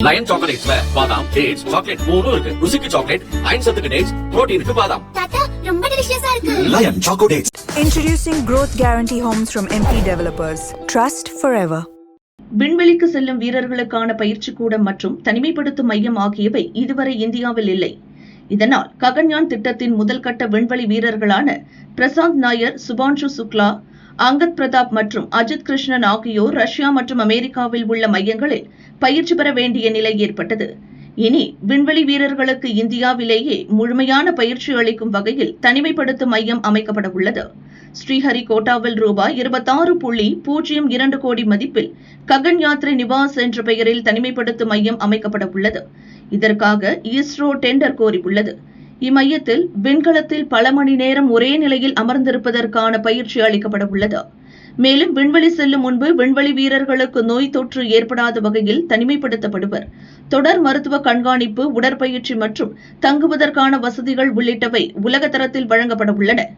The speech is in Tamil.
லயன் சாக்லேட்ஸ்ல பாதாம், டேட்ஸ், சாக்லேட் மூணும் இருக்கு. ருசிக்கு சாக்லேட், அயன் சத்துக்கு டேட்ஸ், புரோட்டீனுக்கு பாதாம். தாத்தா ரொம்ப டெலிஷியஸா இருக்கு. Lion choco dates. Introducing Growth Guarantee Homes from MP Developers. Trust forever. விண்வெளிக்கு செல்லும் வீரர்களுக்கான பயிற்சி கூடம் மற்றும் தனிமைப்படுத்தும் மையம் ஆகியவை இதுவரை இந்தியாவில் இல்லை. இதனால் ககன்யான் திட்டத்தின் முதல் கட்ட விண்வெளி வீரர்களான பிரசாந்த் நாயர், சுபான்ஷு சுக்லா, அங்கத் பிரதாப் மற்றும் அஜித் கிருஷ்ணன் ஆகியோர் ரஷ்யா மற்றும் அமெரிக்காவில் உள்ள மையங்களில் பயிற்சி பெற வேண்டிய நிலை ஏற்பட்டது. இனி விண்வெளி வீரர்களுக்கு இந்தியாவிலேயே முழுமையான பயிற்சி அளிக்கும் வகையில் தனிமைப்படுத்தும் மையம் அமைக்கப்பட உள்ளது. ஸ்ரீஹரிகோட்டாவில் ரூபாய் 26.02 கோடி மதிப்பில் ககன் யாத்ரி நிவாஸ் என்ற பெயரில் தனிமைப்படுத்தும் மையம் அமைக்கப்பட உள்ளது. இதற்காக இஸ்ரோ டெண்டர் கோரியுள்ளது. இம்மையத்தில் விண்கலத்தில் பல மணி நேரம் ஒரே நிலையில் அமர்ந்திருப்பதற்கான பயிற்சி அளிக்கப்பட உள்ளது. மேலும் விண்வெளி செல்லும் முன்பு விண்வெளி வீரர்களுக்கு நோய் தொற்று ஏற்படாத வகையில் தனிமைப்படுத்தப்படுவர். தொடர் மருத்துவ கண்காணிப்பு, உடற்பயிற்சி மற்றும் தங்குவதற்கான வசதிகள் உள்ளிட்டவை உலக தரத்தில் வழங்கப்பட உள்ளன.